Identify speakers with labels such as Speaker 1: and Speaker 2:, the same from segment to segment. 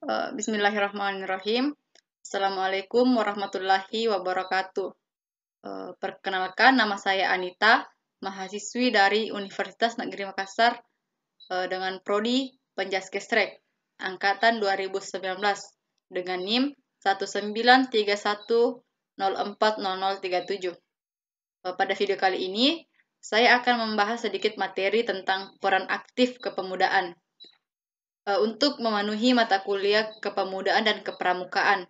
Speaker 1: Bismillahirrahmanirrahim. Assalamualaikum warahmatullahi wabarakatuh. Perkenalkan, nama saya Anita, mahasiswi dari Universitas Negeri Makassar dengan prodi Penjaskestrek, angkatan 2019, dengan NIM 19310404037. Pada video kali ini, saya akan membahas sedikit materi tentang peran aktif kepemudaan untuk memenuhi mata kuliah kepemudaan dan kepramukaan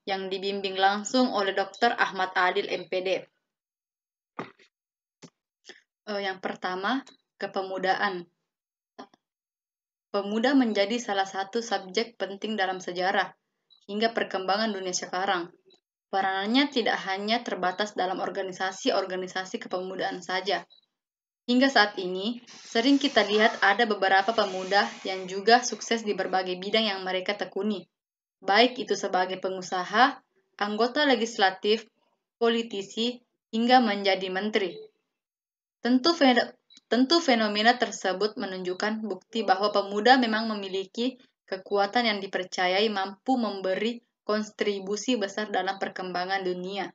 Speaker 1: yang dibimbing langsung oleh Dr. Ahmad Adil MPD. Yang pertama, kepemudaan. Pemuda menjadi salah satu subjek penting dalam sejarah hingga perkembangan dunia sekarang. Peranannya tidak hanya terbatas dalam organisasi-organisasi kepemudaan saja. Hingga saat ini, sering kita lihat ada beberapa pemuda yang juga sukses di berbagai bidang yang mereka tekuni, baik itu sebagai pengusaha, anggota legislatif, politisi, hingga menjadi menteri. Tentu fenomena tersebut menunjukkan bukti bahwa pemuda memang memiliki kekuatan yang dipercayai mampu memberi kontribusi besar dalam perkembangan dunia.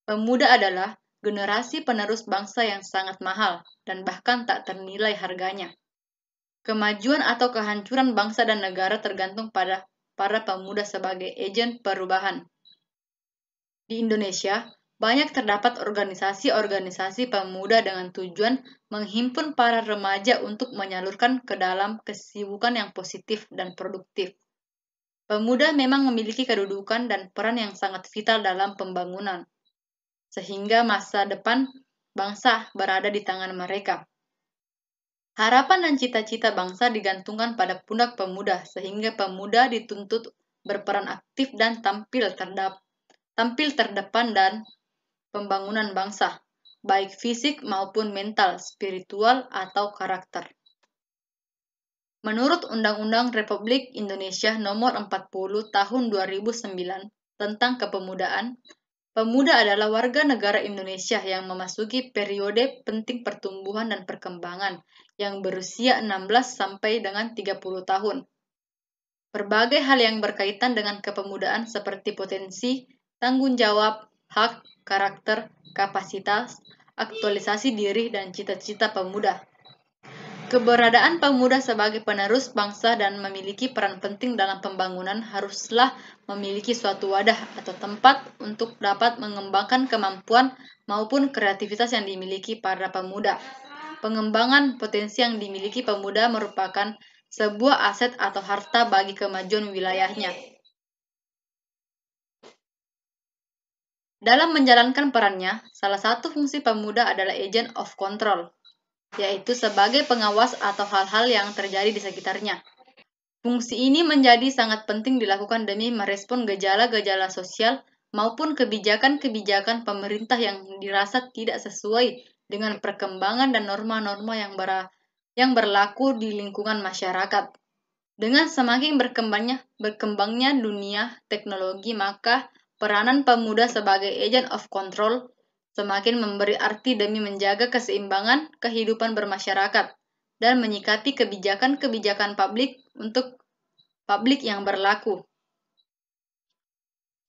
Speaker 1: Pemuda adalah generasi penerus bangsa yang sangat mahal dan bahkan tak ternilai harganya. Kemajuan atau kehancuran bangsa dan negara tergantung pada para pemuda sebagai agen perubahan. Di Indonesia, banyak terdapat organisasi-organisasi pemuda dengan tujuan menghimpun para remaja untuk menyalurkan ke dalam kesibukan yang positif dan produktif. Pemuda memang memiliki kedudukan dan peran yang sangat vital dalam pembangunan, sehingga masa depan bangsa berada di tangan mereka. Harapan dan cita-cita bangsa digantungkan pada pundak pemuda, sehingga pemuda dituntut berperan aktif dan tampil terdepan dan pembangunan bangsa, baik fisik maupun mental, spiritual, atau karakter. Menurut Undang-Undang Republik Indonesia Nomor 40 Tahun 2009 tentang Kepemudaan, pemuda adalah warga negara Indonesia yang memasuki periode penting pertumbuhan dan perkembangan yang berusia 16 sampai dengan 30 tahun. Berbagai hal yang berkaitan dengan kepemudaan seperti potensi, tanggung jawab, hak, karakter, kapasitas, aktualisasi diri, dan cita-cita pemuda. Keberadaan pemuda sebagai penerus bangsa dan memiliki peran penting dalam pembangunan haruslah memiliki suatu wadah atau tempat untuk dapat mengembangkan kemampuan maupun kreativitas yang dimiliki para pemuda. Pengembangan potensi yang dimiliki pemuda merupakan sebuah aset atau harta bagi kemajuan wilayahnya. Dalam menjalankan perannya, salah satu fungsi pemuda adalah agent of control, yaitu sebagai pengawas atau hal-hal yang terjadi di sekitarnya. Fungsi ini menjadi sangat penting dilakukan demi merespon gejala-gejala sosial maupun kebijakan-kebijakan pemerintah yang dirasa tidak sesuai dengan perkembangan dan norma-norma yang berlaku di lingkungan masyarakat. Dengan semakin berkembangnya dunia teknologi, maka peranan pemuda sebagai agent of control semakin memberi arti demi menjaga keseimbangan kehidupan bermasyarakat dan menyikapi kebijakan-kebijakan publik yang berlaku.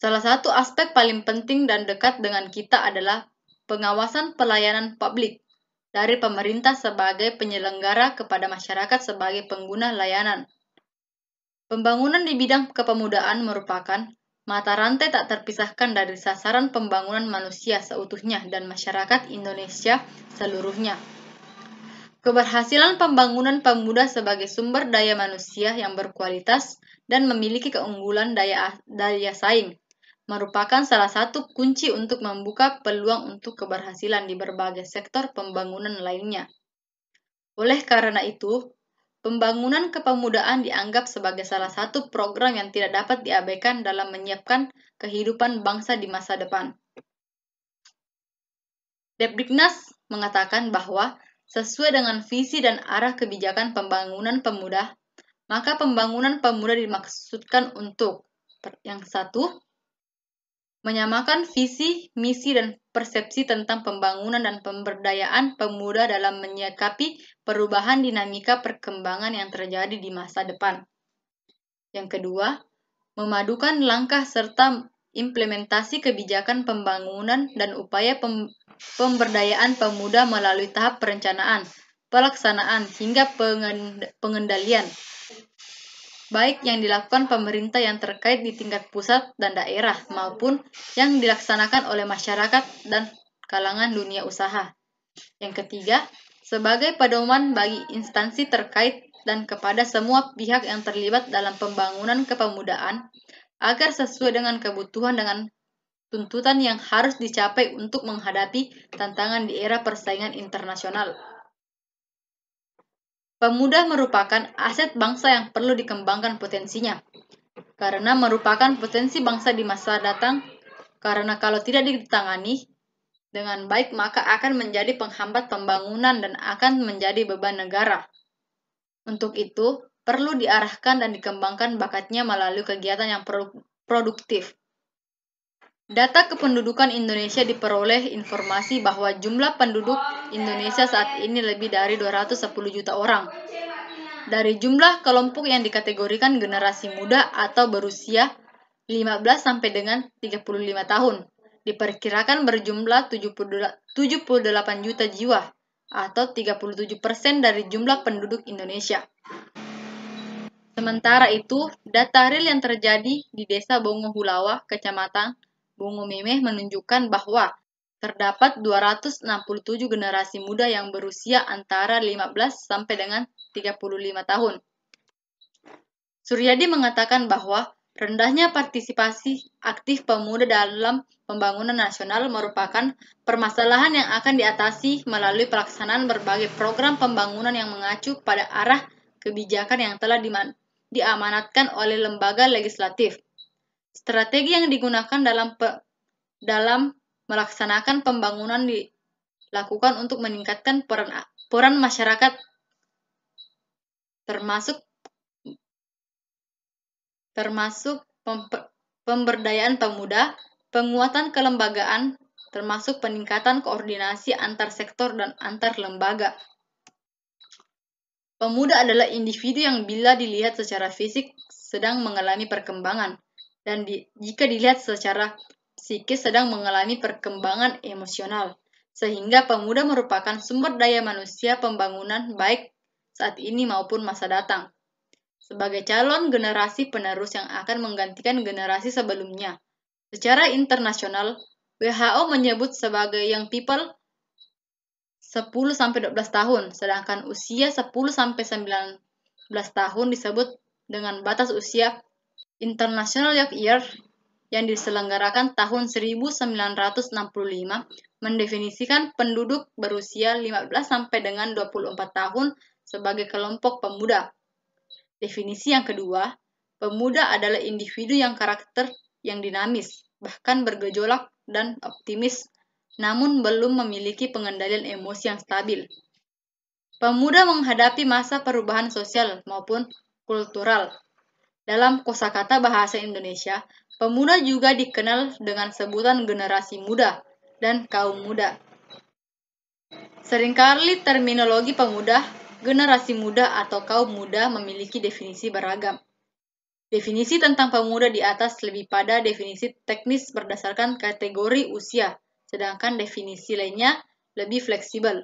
Speaker 1: Salah satu aspek paling penting dan dekat dengan kita adalah pengawasan pelayanan publik dari pemerintah sebagai penyelenggara kepada masyarakat sebagai pengguna layanan. Pembangunan di bidang kepemudaan merupakan mata rantai tak terpisahkan dari sasaran pembangunan manusia seutuhnya dan masyarakat Indonesia seluruhnya. Keberhasilan pembangunan pemuda sebagai sumber daya manusia yang berkualitas dan memiliki keunggulan daya saing merupakan salah satu kunci untuk membuka peluang untuk keberhasilan di berbagai sektor pembangunan lainnya. Oleh karena itu, pembangunan kepemudaan dianggap sebagai salah satu program yang tidak dapat diabaikan dalam menyiapkan kehidupan bangsa di masa depan. Depdiknas mengatakan bahwa sesuai dengan visi dan arah kebijakan pembangunan pemuda, maka pembangunan pemuda dimaksudkan untuk yang satu, menyamakan visi, misi, dan persepsi tentang pembangunan dan pemberdayaan pemuda dalam menyikapi perubahan dinamika perkembangan yang terjadi di masa depan. Yang kedua, memadukan langkah serta implementasi kebijakan pembangunan dan upaya pemberdayaan pemuda melalui tahap perencanaan, pelaksanaan, hingga pengendalian, baik yang dilakukan pemerintah yang terkait di tingkat pusat dan daerah maupun yang dilaksanakan oleh masyarakat dan kalangan dunia usaha. Yang ketiga, sebagai pedoman bagi instansi terkait dan kepada semua pihak yang terlibat dalam pembangunan kepemudaan agar sesuai dengan kebutuhan dengan tuntutan yang harus dicapai untuk menghadapi tantangan di era persaingan internasional. Pemuda merupakan aset bangsa yang perlu dikembangkan potensinya, karena merupakan potensi bangsa di masa datang, karena kalau tidak ditangani dengan baik maka akan menjadi penghambat pembangunan dan akan menjadi beban negara. Untuk itu, perlu diarahkan dan dikembangkan bakatnya melalui kegiatan yang produktif. Data kependudukan Indonesia diperoleh informasi bahwa jumlah penduduk Indonesia saat ini lebih dari 210 juta orang. Dari jumlah kelompok yang dikategorikan generasi muda atau berusia 15 sampai dengan 35 tahun, diperkirakan berjumlah 78 juta jiwa atau 37% dari jumlah penduduk Indonesia. Sementara itu, data real yang terjadi di Desa Bongo Hulawa, Kecamatan Bongo Memeh menunjukkan bahwa terdapat 267 generasi muda yang berusia antara 15 sampai dengan 35 tahun. Suryadi mengatakan bahwa rendahnya partisipasi aktif pemuda dalam pembangunan nasional merupakan permasalahan yang akan diatasi melalui pelaksanaan berbagai program pembangunan yang mengacu pada arah kebijakan yang telah diamanatkan oleh lembaga legislatif. Strategi yang digunakan dalam melaksanakan pembangunan dilakukan untuk meningkatkan peran masyarakat termasuk pemberdayaan pemuda, penguatan kelembagaan, termasuk peningkatan koordinasi antar sektor dan antar lembaga. Pemuda adalah individu yang bila dilihat secara fisik sedang mengalami perkembangan, dan jika dilihat secara psikis sedang mengalami perkembangan emosional, sehingga pemuda merupakan sumber daya manusia pembangunan baik saat ini maupun masa datang. Sebagai calon generasi penerus yang akan menggantikan generasi sebelumnya. Secara internasional, WHO menyebut sebagai young people 10-12 tahun, sedangkan usia 10-19 tahun disebut dengan batas usia International Youth Year yang diselenggarakan tahun 1965 mendefinisikan penduduk berusia 15 sampai dengan 24 tahun sebagai kelompok pemuda. Definisi yang kedua, pemuda adalah individu yang karakter yang dinamis, bahkan bergejolak dan optimis, namun belum memiliki pengendalian emosi yang stabil. Pemuda menghadapi masa perubahan sosial maupun kultural. Dalam kosakata bahasa Indonesia, pemuda juga dikenal dengan sebutan generasi muda dan kaum muda. Seringkali terminologi pemuda, generasi muda, atau kaum muda memiliki definisi beragam. Definisi tentang pemuda di atas lebih pada definisi teknis berdasarkan kategori usia, sedangkan definisi lainnya lebih fleksibel,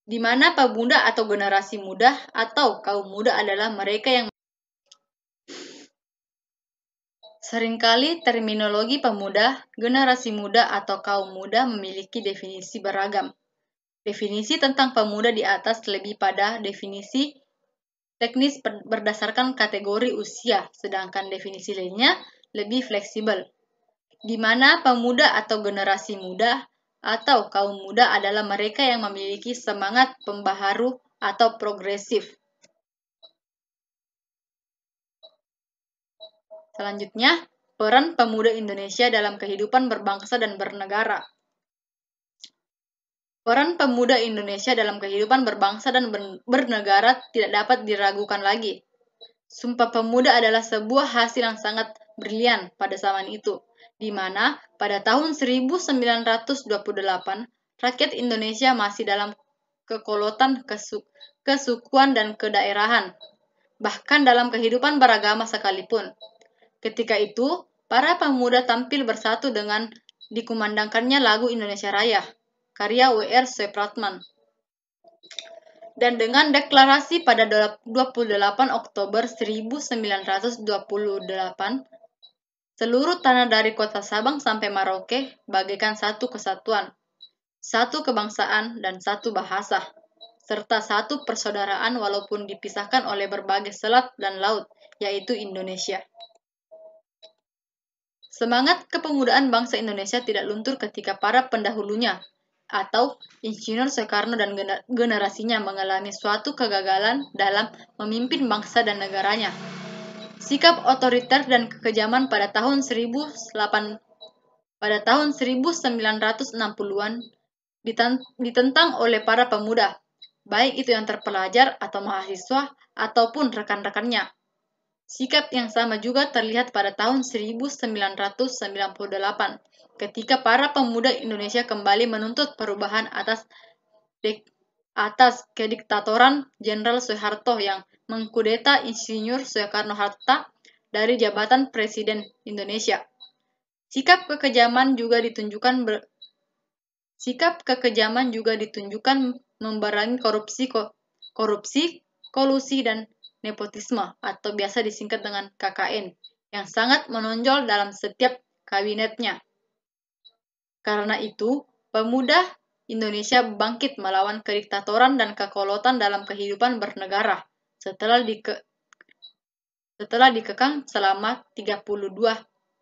Speaker 1: di mana pemuda atau generasi muda atau kaum muda adalah mereka yang seringkali terminologi pemuda, generasi muda, atau kaum muda memiliki definisi beragam. Definisi tentang pemuda di atas lebih pada definisi teknis berdasarkan kategori usia, sedangkan definisi lainnya lebih fleksibel, di mana pemuda atau generasi muda atau kaum muda adalah mereka yang memiliki semangat pembaharu atau progresif. Selanjutnya, peran pemuda Indonesia dalam kehidupan berbangsa dan bernegara. Peran pemuda Indonesia dalam kehidupan berbangsa dan bernegara tidak dapat diragukan lagi. Sumpah Pemuda adalah sebuah hasil yang sangat brilian pada zaman itu, di mana pada tahun 1928 rakyat Indonesia masih dalam kekolotan kesukuan dan kedaerahan. bahkan dalam kehidupan beragama sekalipun. Ketika itu, para pemuda tampil bersatu dengan dikumandangkannya lagu Indonesia Raya, karya W.R. Supratman. Dan dengan deklarasi pada 28 Oktober 1928, seluruh tanah dari kota Sabang sampai Merauke bagaikan satu kesatuan, satu kebangsaan dan satu bahasa, serta satu persaudaraan walaupun dipisahkan oleh berbagai selat dan laut, yaitu Indonesia. Semangat kepemudaan bangsa Indonesia tidak luntur ketika para pendahulunya atau Insinyur Soekarno dan generasinya mengalami suatu kegagalan dalam memimpin bangsa dan negaranya. Sikap otoriter dan kekejaman pada tahun 1960-an ditentang oleh para pemuda, baik itu yang terpelajar atau mahasiswa ataupun rekan-rekannya. Sikap yang sama juga terlihat pada tahun 1998 ketika para pemuda Indonesia kembali menuntut perubahan atas kediktatoran Jenderal Soeharto yang mengkudeta Insinyur Soekarno-Hatta dari jabatan Presiden Indonesia. Sikap kekejaman juga ditunjukkan membarangi korupsi, kolusi dan nepotisme atau biasa disingkat dengan KKN yang sangat menonjol dalam setiap kabinetnya. Karena itu, pemuda Indonesia bangkit melawan kediktatoran dan kekolotan dalam kehidupan bernegara setelah dikekang selama 32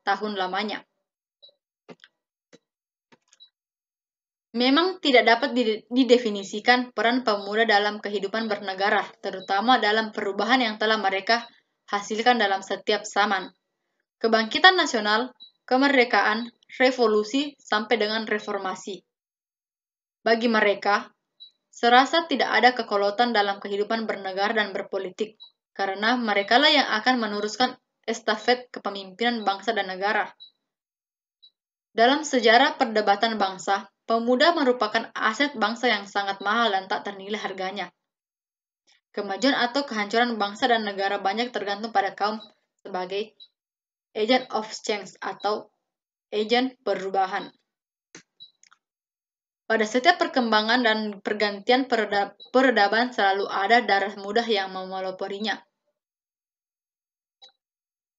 Speaker 1: tahun lamanya. Memang tidak dapat didefinisikan peran pemuda dalam kehidupan bernegara, terutama dalam perubahan yang telah mereka hasilkan dalam setiap zaman. Kebangkitan nasional, kemerdekaan, revolusi, sampai dengan reformasi. Bagi mereka, serasa tidak ada kekolotan dalam kehidupan bernegara dan berpolitik, karena merekalah yang akan meneruskan estafet kepemimpinan bangsa dan negara. Dalam sejarah perdebatan bangsa, pemuda merupakan aset bangsa yang sangat mahal dan tak ternilai harganya. Kemajuan atau kehancuran bangsa dan negara banyak tergantung pada kaum sebagai agent of change atau agen perubahan. Pada setiap perkembangan dan pergantian peradaban selalu ada darah muda yang memeloporinya.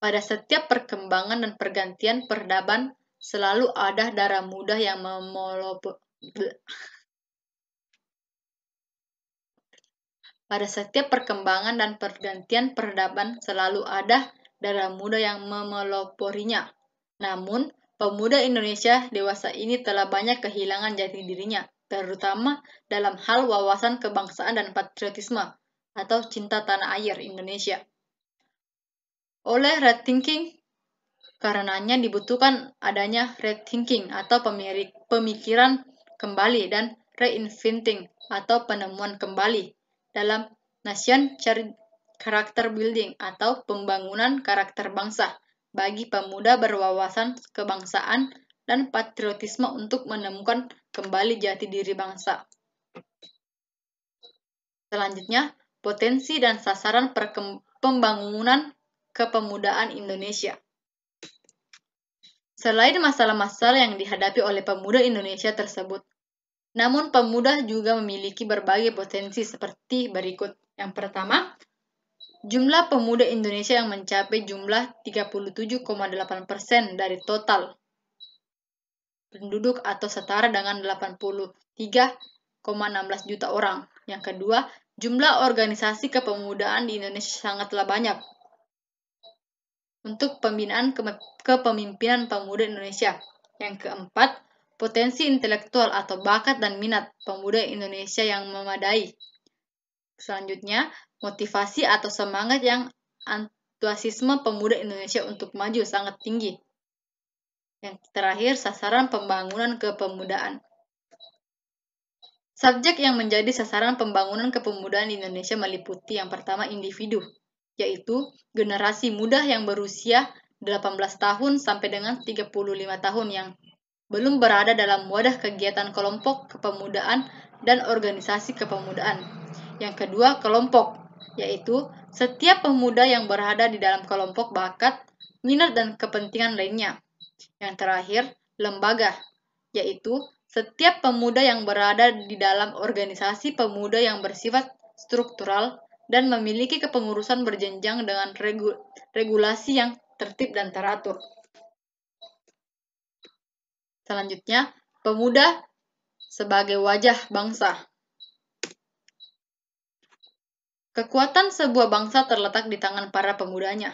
Speaker 1: Pada setiap perkembangan dan pergantian peradaban selalu ada darah muda yang Pada setiap perkembangan dan pergantian peradaban selalu ada darah muda yang memeloporinya. Namun, pemuda Indonesia dewasa ini telah banyak kehilangan jati dirinya, terutama dalam hal wawasan kebangsaan dan patriotisme atau cinta tanah air Indonesia. Oleh rethinking, karenanya dibutuhkan adanya rethinking atau pemikiran kembali dan reinventing atau penemuan kembali dalam nation character building atau pembangunan karakter bangsa bagi pemuda berwawasan kebangsaan dan patriotisme untuk menemukan kembali jati diri bangsa. Selanjutnya, potensi dan sasaran pembangunan kepemudaan Indonesia. Selain masalah-masalah yang dihadapi oleh pemuda Indonesia tersebut, namun pemuda juga memiliki berbagai potensi seperti berikut. Yang pertama, jumlah pemuda Indonesia yang mencapai jumlah 37,8% dari total penduduk atau setara dengan 83,16 juta orang. Yang kedua, jumlah organisasi kepemudaan di Indonesia sangatlah banyak untuk pembinaan kepemimpinan pemuda Indonesia. Yang keempat, potensi intelektual atau bakat dan minat pemuda Indonesia yang memadai. Selanjutnya, motivasi atau semangat yang antusiasme pemuda Indonesia untuk maju sangat tinggi. Yang terakhir, sasaran pembangunan kepemudaan. Subjek yang menjadi sasaran pembangunan kepemudaan di Indonesia meliputi yang pertama individu, yaitu generasi muda yang berusia 18 tahun sampai dengan 35 tahun yang belum berada dalam wadah kegiatan kelompok kepemudaan dan organisasi kepemudaan. Yang kedua, kelompok, yaitu setiap pemuda yang berada di dalam kelompok bakat, minat, dan kepentingan lainnya. Yang terakhir, lembaga, yaitu setiap pemuda yang berada di dalam organisasi pemuda yang bersifat struktural dan memiliki kepengurusan berjenjang dengan regulasi yang tertib dan teratur. Selanjutnya, pemuda sebagai wajah bangsa. Kekuatan sebuah bangsa terletak di tangan para pemudanya,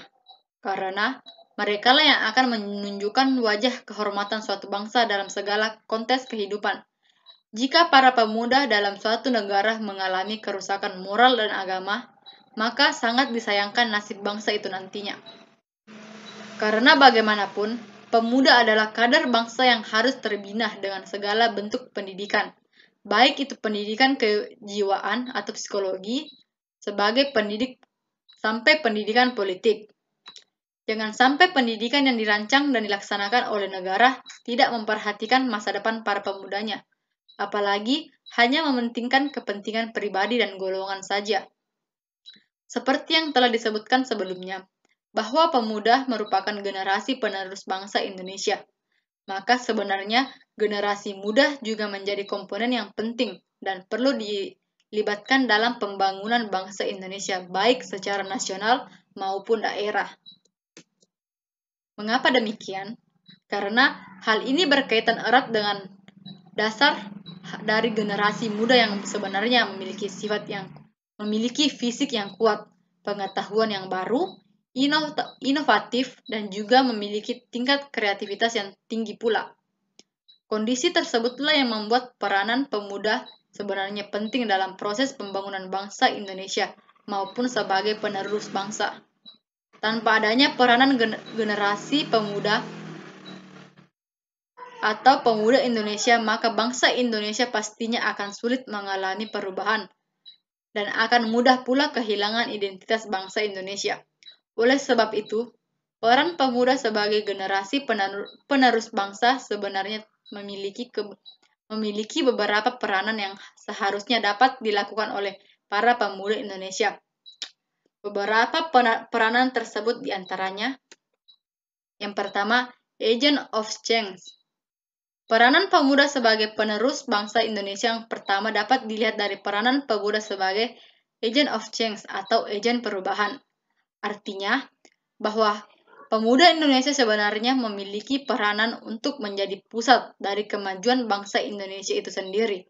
Speaker 1: karena mereka lah yang akan menunjukkan wajah kehormatan suatu bangsa dalam segala konteks kehidupan. Jika para pemuda dalam suatu negara mengalami kerusakan moral dan agama, maka sangat disayangkan nasib bangsa itu nantinya. Karena bagaimanapun, pemuda adalah kader bangsa yang harus terbina dengan segala bentuk pendidikan, baik itu pendidikan kejiwaan atau psikologi, sebagai pendidik sampai pendidikan politik. Jangan sampai pendidikan yang dirancang dan dilaksanakan oleh negara tidak memperhatikan masa depan para pemudanya, apalagi hanya mementingkan kepentingan pribadi dan golongan saja. Seperti yang telah disebutkan sebelumnya, bahwa pemuda merupakan generasi penerus bangsa Indonesia. Maka sebenarnya generasi muda juga menjadi komponen yang penting dan perlu dilibatkan dalam pembangunan bangsa Indonesia baik secara nasional maupun daerah. Mengapa demikian? Karena hal ini berkaitan erat dengan dasar dari generasi muda yang sebenarnya memiliki fisik yang kuat, pengetahuan yang baru, inovatif, dan juga memiliki tingkat kreativitas yang tinggi pula. Kondisi tersebutlah yang membuat peranan pemuda sebenarnya penting dalam proses pembangunan bangsa Indonesia maupun sebagai penerus bangsa. Tanpa adanya peranan generasi pemuda atau pemuda Indonesia, maka bangsa Indonesia pastinya akan sulit mengalami perubahan dan akan mudah pula kehilangan identitas bangsa Indonesia. Oleh sebab itu, peran pemuda sebagai generasi penerus bangsa sebenarnya memiliki beberapa peranan yang seharusnya dapat dilakukan oleh para pemuda Indonesia. Beberapa peranan tersebut diantaranya, yang pertama, agent of change. Peranan pemuda sebagai penerus bangsa Indonesia yang pertama dapat dilihat dari peranan pemuda sebagai agent of change atau agen perubahan. Artinya, bahwa pemuda Indonesia sebenarnya memiliki peranan untuk menjadi pusat dari kemajuan bangsa Indonesia itu sendiri.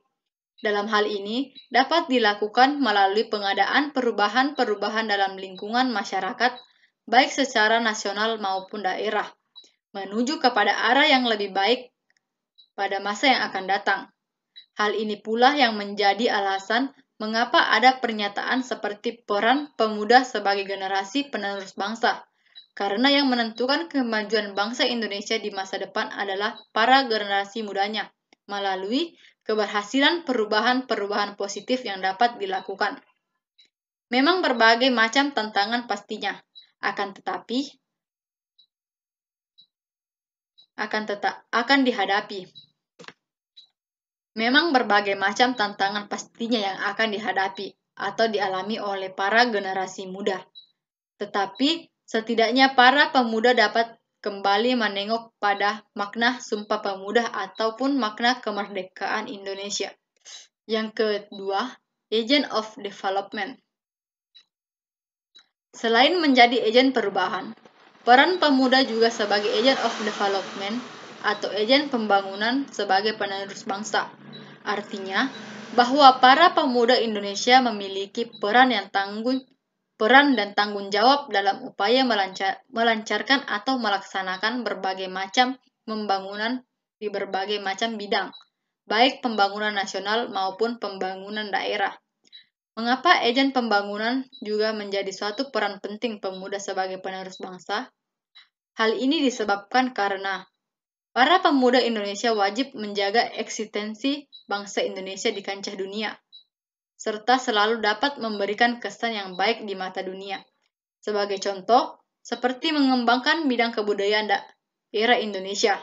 Speaker 1: Dalam hal ini, dapat dilakukan melalui pengadaan perubahan-perubahan dalam lingkungan masyarakat, baik secara nasional maupun daerah, menuju kepada arah yang lebih baik pada masa yang akan datang. Hal ini pula yang menjadi alasan mengapa ada pernyataan seperti peran pemuda sebagai generasi penerus bangsa. Karena yang menentukan kemajuan bangsa Indonesia di masa depan adalah para generasi mudanya, melalui keberhasilan perubahan-perubahan positif yang dapat dilakukan. Memang berbagai macam tantangan pastinya, akan dihadapi. Memang berbagai macam tantangan pastinya yang akan dihadapi atau dialami oleh para generasi muda. Tetapi setidaknya para pemuda dapat kembali menengok pada makna Sumpah Pemuda ataupun makna kemerdekaan Indonesia. Yang kedua, agent of development. Selain menjadi agen perubahan, peran pemuda juga sebagai agent of development atau agen pembangunan sebagai penerus bangsa. Artinya, bahwa para pemuda Indonesia memiliki peran dan tanggung jawab dalam upaya melancarkan atau melaksanakan berbagai macam pembangunan di berbagai macam bidang, baik pembangunan nasional maupun pembangunan daerah. Mengapa agen pembangunan juga menjadi suatu peran penting pemuda sebagai penerus bangsa? Hal ini disebabkan karena para pemuda Indonesia wajib menjaga eksistensi bangsa Indonesia di kancah dunia, serta selalu dapat memberikan kesan yang baik di mata dunia. Sebagai contoh, seperti mengembangkan bidang kebudayaan daerah Indonesia,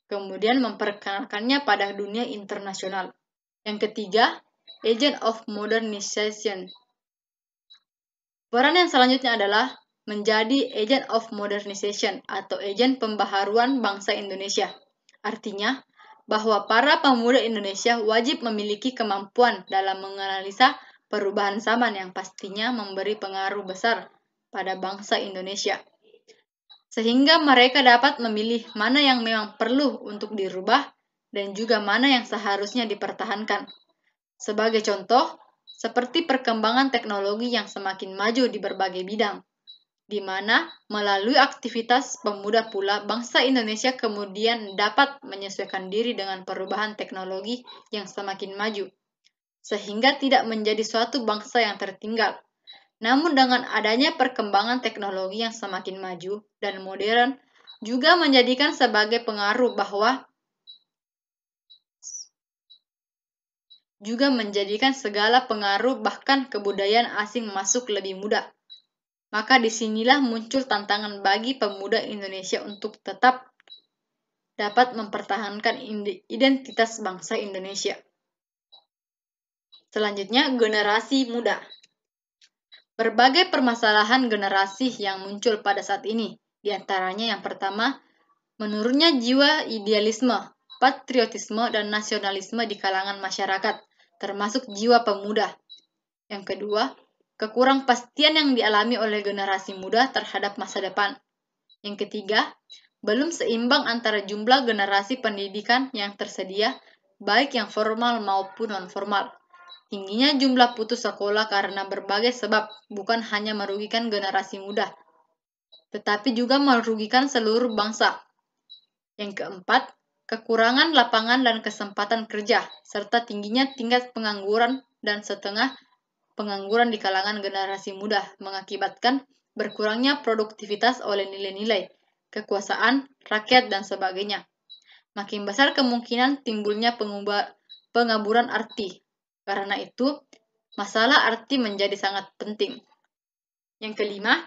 Speaker 1: kemudian memperkenalkannya pada dunia internasional. Yang ketiga, agent of modernization. Peran yang selanjutnya adalah menjadi agent of modernization atau agen pembaharuan bangsa Indonesia. Artinya, bahwa para pemuda Indonesia wajib memiliki kemampuan dalam menganalisa perubahan zaman yang pastinya memberi pengaruh besar pada bangsa Indonesia. Sehingga mereka dapat memilih mana yang memang perlu untuk dirubah dan juga mana yang seharusnya dipertahankan. Sebagai contoh, seperti perkembangan teknologi yang semakin maju di berbagai bidang, di mana melalui aktivitas pemuda pula bangsa Indonesia kemudian dapat menyesuaikan diri dengan perubahan teknologi yang semakin maju, sehingga tidak menjadi suatu bangsa yang tertinggal. Namun dengan adanya perkembangan teknologi yang semakin maju dan modern juga menjadikan sebagai pengaruh bahwa juga menjadikan segala pengaruh bahkan kebudayaan asing masuk lebih mudah. Maka disinilah muncul tantangan bagi pemuda Indonesia untuk tetap dapat mempertahankan identitas bangsa Indonesia. Selanjutnya, generasi muda. Berbagai permasalahan generasi yang muncul pada saat ini, di antaranya yang pertama, menurunnya jiwa idealisme, patriotisme, dan nasionalisme di kalangan masyarakat, termasuk jiwa pemuda. Yang kedua, kekurangpastian yang dialami oleh generasi muda terhadap masa depan. Yang ketiga, belum seimbang antara jumlah generasi pendidikan yang tersedia, baik yang formal maupun non-formal. Tingginya jumlah putus sekolah karena berbagai sebab bukan hanya merugikan generasi muda, tetapi juga merugikan seluruh bangsa. Yang keempat, kekurangan lapangan dan kesempatan kerja, serta tingginya tingkat pengangguran dan setengah pengangguran di kalangan generasi muda mengakibatkan berkurangnya produktivitas oleh nilai-nilai, kekuasaan, rakyat, dan sebagainya. Makin besar kemungkinan timbulnya pengaburan arti. Karena itu, masalah arti menjadi sangat penting. Yang kelima,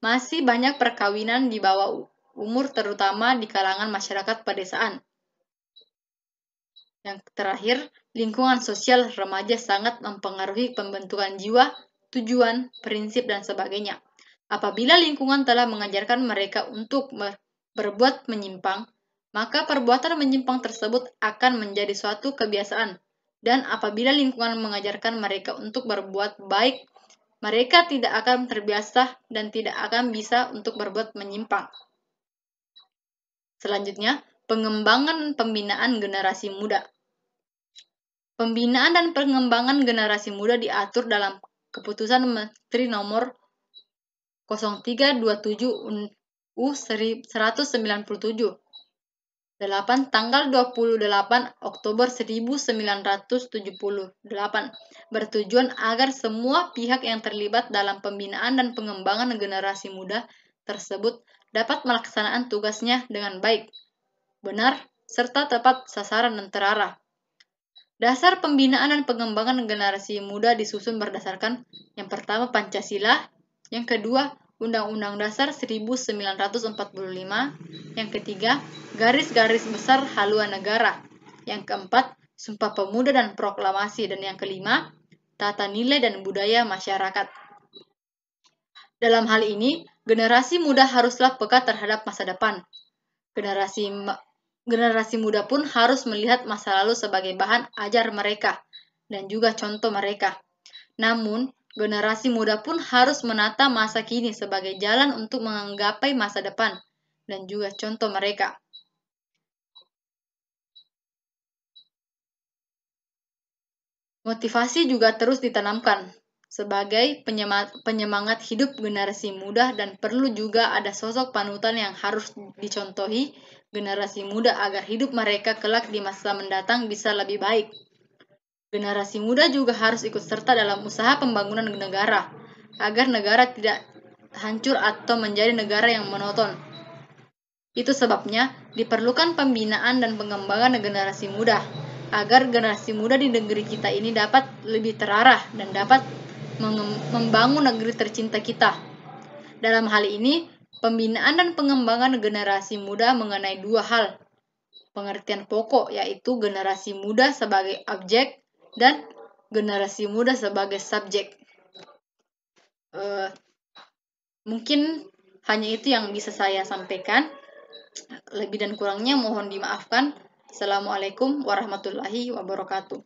Speaker 1: masih banyak perkawinan di bawah umur terutama di kalangan masyarakat pedesaan. Yang terakhir, lingkungan sosial remaja sangat mempengaruhi pembentukan jiwa, tujuan, prinsip, dan sebagainya. Apabila lingkungan telah mengajarkan mereka untuk berbuat menyimpang, maka perbuatan menyimpang tersebut akan menjadi suatu kebiasaan. Dan apabila lingkungan mengajarkan mereka untuk berbuat baik, mereka tidak akan terbiasa dan tidak akan bisa untuk berbuat menyimpang. Selanjutnya, pengembangan pembinaan generasi muda. Pembinaan dan pengembangan generasi muda diatur dalam Keputusan Menteri Nomor 0327 U 197 8 tanggal 28 Oktober 1978 bertujuan agar semua pihak yang terlibat dalam pembinaan dan pengembangan generasi muda tersebut dapat melaksanakan tugasnya dengan baik, benar, serta tepat sasaran dan terarah. Dasar pembinaan dan pengembangan generasi muda disusun berdasarkan yang pertama Pancasila, yang kedua Undang-Undang Dasar 1945, yang ketiga garis-garis besar haluan negara, yang keempat Sumpah Pemuda dan Proklamasi, dan yang kelima tata nilai dan budaya masyarakat. Dalam hal ini, generasi muda haruslah peka terhadap masa depan. Generasi muda pun harus melihat masa lalu sebagai bahan ajar mereka dan juga contoh mereka. Namun, generasi muda pun harus menata masa kini sebagai jalan untuk menggapai masa depan dan juga contoh mereka. Motivasi juga terus ditanamkan sebagai penyemangat hidup generasi muda dan perlu juga ada sosok panutan yang harus dicontohi generasi muda agar hidup mereka kelak di masa mendatang bisa lebih baik. Generasi muda juga harus ikut serta dalam usaha pembangunan negara agar negara tidak hancur atau menjadi negara yang monoton. Itu sebabnya diperlukan pembinaan dan pengembangan generasi muda agar generasi muda di negeri kita ini dapat lebih terarah dan dapat membangun negeri tercinta kita. Dalam hal ini, pembinaan dan pengembangan generasi muda mengenai dua hal. Pengertian pokok yaitu generasi muda sebagai objek dan generasi muda sebagai subjek. Mungkin hanya itu yang bisa saya sampaikan. Lebih dan kurangnya mohon dimaafkan. Assalamualaikum warahmatullahi wabarakatuh.